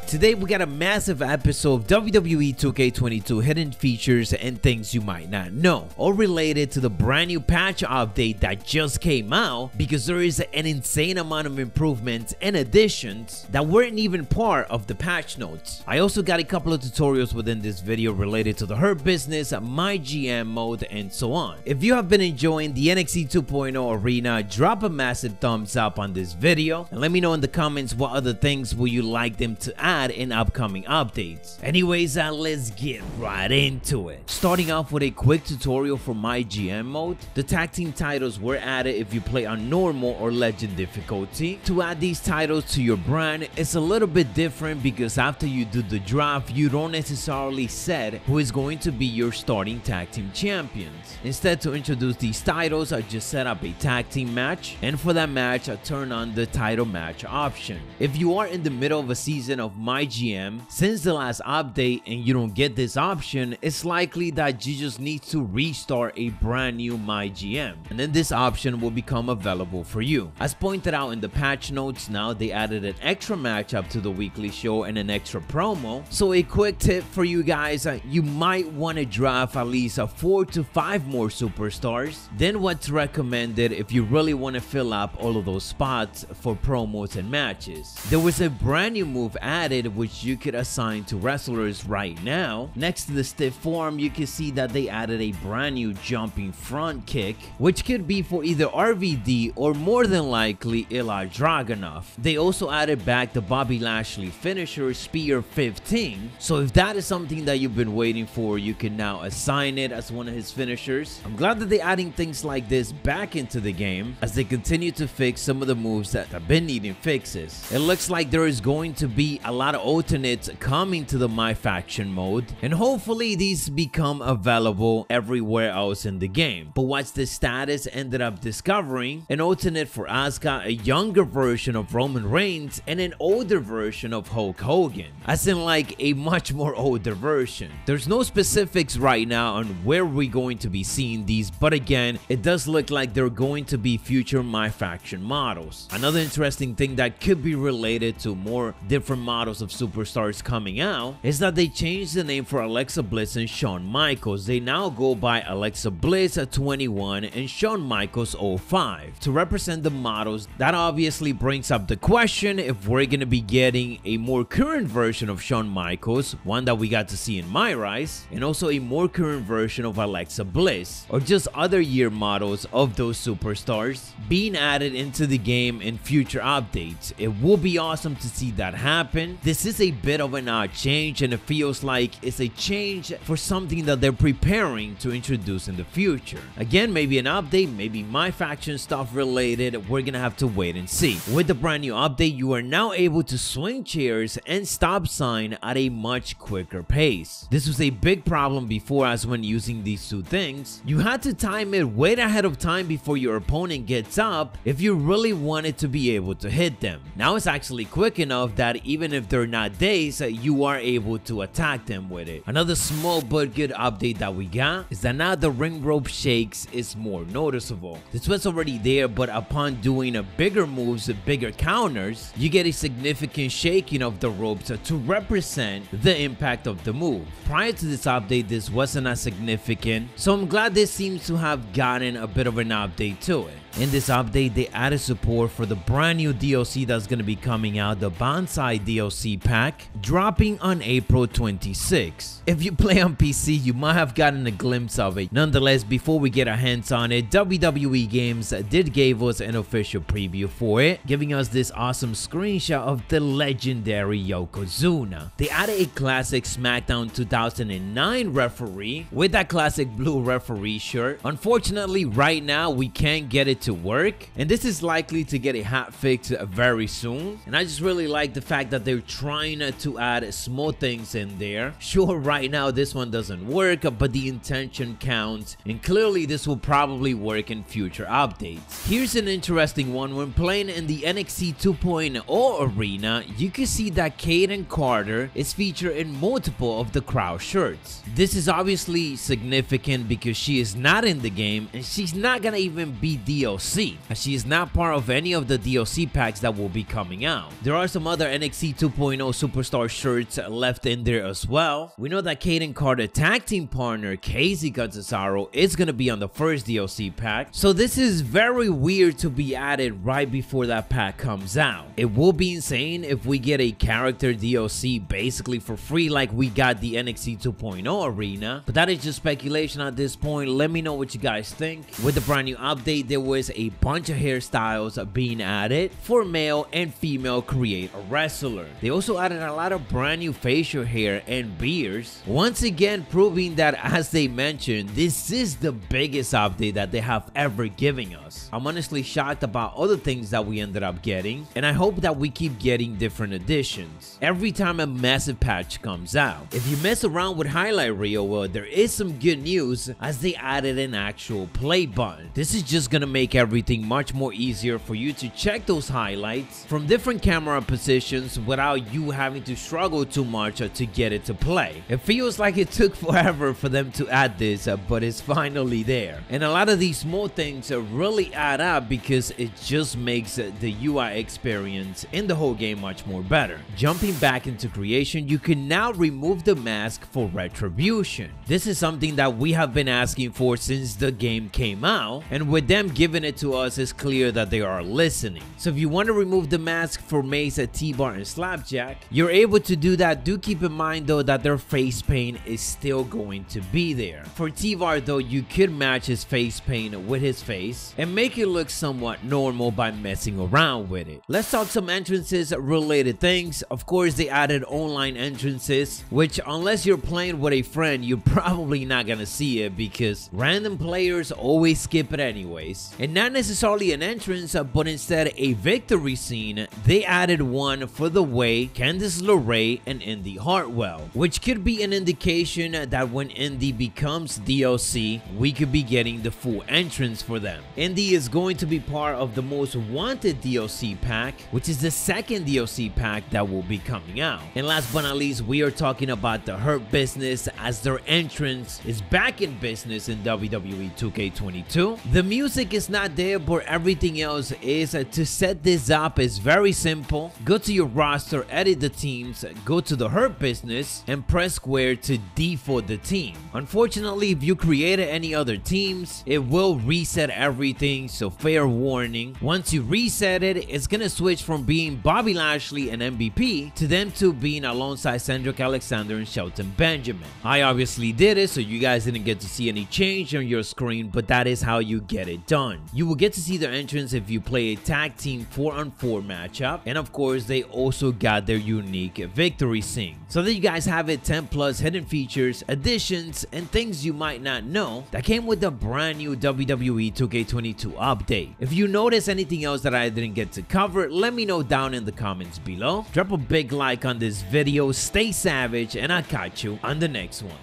Today we got a massive episode of WWE 2K22 hidden features and things you might not know, all related to the brand new patch update that just came out, because there is an insane amount of improvements and additions that weren't even part of the patch notes. I also got a couple of tutorials within this video related to the Hurt Business, My GM mode, and so on. If you have been enjoying the NXT 2.0 arena, drop a massive thumbs up on this video and let me know in the comments what other things would you like them to add in upcoming updates. Anyways, let's get right into it. Starting off with a quick tutorial for My GM mode. The tag team titles were added if you play on normal or legend difficulty. To add these titles to your brand, it's a little bit different because after you do the draft, you don't necessarily set who is going to be your starting tag team champions. Instead, to introduce these titles, I just set up a tag team match, and for that match, I turn on the title match option. If you are in the middle of a season of My GM since the last update and you don't get this option, it's likely that you just need to restart a brand new My GM, and then this option will become available for you. As pointed out in the patch notes, now they added an extra matchup to the weekly show and an extra promo. So a quick tip for you guys, you might want to draft at least 4 to 5 more superstars than what's recommended if you really want to fill up all of those spots for promos and matches. There was a brand new move added which you could assign to wrestlers right now. Next to the stiff form, you can see that they added a brand new jumping front kick, which could be for either RVD or more than likely Ilya Dragunov. They also added back the Bobby Lashley finisher Spear 15, so if that is something that you've been waiting for, you can now assign it as one of his finishers. I'm glad that they're adding things like this back into the game as they continue to fix some of the moves that have been needing fixes. It looks like there is going to be a lot of alternates coming to the My Faction mode, and hopefully these become available everywhere else in the game. But what's the status? Ended up discovering an alternate for Asuka, a younger version of Roman Reigns, and an older version of Hulk Hogan, as in like a much more older version. There's no specifics right now on where we're going to be seeing these, but again, it does look like they're going to be future My Faction models. Another interesting thing that could be related to more different models of superstars coming out is that they changed the name for Alexa Bliss and Shawn Michaels. They now go by Alexa Bliss at 21 and Shawn Michaels 05 to represent the models. That obviously brings up the question if we're going to be getting a more current version of Shawn Michaels, one that we got to see in My Rise, and also a more current version of Alexa Bliss, or just other year models of those superstars being added into the game in future updates. It will be awesome to see that happen. This is a bit of an odd change, and it feels like it's a change for something that they're preparing to introduce in the future. Again, maybe an update, maybe My Faction stuff related. We're gonna have to wait and see. With the brand new update, you are now able to swing chairs and stop sign at a much quicker pace. This was a big problem before, as when using these two things, you had to time it way ahead of time before your opponent gets up if you really wanted to be able to hit them. Now it's actually quick enough that even if they're not dazed, you are able to attack them with it. Another small but good update that we got is that now the ring rope shakes is more noticeable. This was already there, but upon doing bigger moves, bigger counters, you get a significant shaking of the ropes to represent the impact of the move. Prior to this update, this wasn't as significant, so I'm glad this seems to have gotten a bit of an update to it. In this update, they added support for the brand new DLC that's going to be coming out, the Bonsai DLC pack, dropping on April 26. If you play on PC, you might have gotten a glimpse of it. Nonetheless, before we get our hands on it, WWE Games did give us an official preview for it, giving us this awesome screenshot of the legendary Yokozuna. They added a classic SmackDown 2009 referee with that classic blue referee shirt. Unfortunately, right now, we can't get it to work, and this is likely to get a hot fix very soon, and I just really like the fact that they're trying to add small things in there. Sure, right now this one doesn't work, but the intention counts, and clearly this will probably work in future updates. Here's an interesting one. When playing in the NXT 2.0 arena, you can see that Kaden Carter is featured in multiple of the crowd shirts. This is obviously significant because she is not in the game and she's not gonna even be DLC DLC, as she is not part of any of the DLC packs that will be coming out. There are some other NXT 2.0 Superstar shirts left in there as well. We know that Kaden Carter tag team partner Casey Catanzaro is gonna be on the first DLC pack, so this is very weird to be added right before that pack comes out. It will be insane if we get a character DLC basically for free like we got the NXT 2.0 arena, but that is just speculation at this point. Let me know what you guys think. With the brand new update, there was a bunch of hairstyles being added for male and female Create a Wrestler. They also added a lot of brand new facial hair and beards, once again proving that, as they mentioned, this is the biggest update that they have ever given us. I'm honestly shocked about other things that we ended up getting, and I hope that we keep getting different additions every time a massive patch comes out. If you mess around with highlight reel, well, there is some good news as they added an actual play button. This is just gonna make everything much more easier for you to check those highlights from different camera positions without you having to struggle too much to get it to play. It feels like it took forever for them to add this, but it's finally there. And a lot of these small things really add up because it just makes the UI experience in the whole game much more better. Jumping back into creation, you can now remove the mask for Retribution. This is something that we have been asking for since the game came out, and with them giving it to us, it's clear that they are listening. So if you want to remove the mask for Mace, T-Bar, and Slapjack, you're able to do that. Do keep in mind though that their face paint is still going to be there. For T-Bar though, you could match his face paint with his face and make it look somewhat normal by messing around with it. Let's talk some entrances related things. Of course, they added online entrances, which unless you're playing with a friend, you're probably not gonna see it because random players always skip it anyways. And not necessarily an entrance, but instead a victory scene. They added one for The Way, Candice LeRae, and Indy Hartwell, which could be an indication that when Indy becomes DLC, we could be getting the full entrance for them. Indy is going to be part of the Most Wanted DLC pack, which is the second DLC pack that will be coming out. And last but not least, we are talking about the Hurt Business, as their entrance is back in business in WWE 2K22. The music is not there, but everything else is. To set this up is very simple. Go to your roster, edit the teams, go to the Hurt Business, and press square to default the team. Unfortunately, if you created any other teams, it will reset everything, so fair warning. Once you reset it, it's gonna switch from being Bobby Lashley and MVP to them two being alongside Cedric Alexander and Shelton Benjamin. I obviously did it, so you guys didn't get to see any change on your screen, but that is how you get it done. You will get to see their entrance if you play a tag team 4-on-4 matchup, and of course they also got their unique victory scene. So there you guys have it, 10 plus hidden features, additions, and things you might not know that came with the brand new WWE 2K22 update. If you notice anything else that I didn't get to cover, let me know down in the comments below. Drop a big like on this video, stay savage, and I'll catch you on the next one.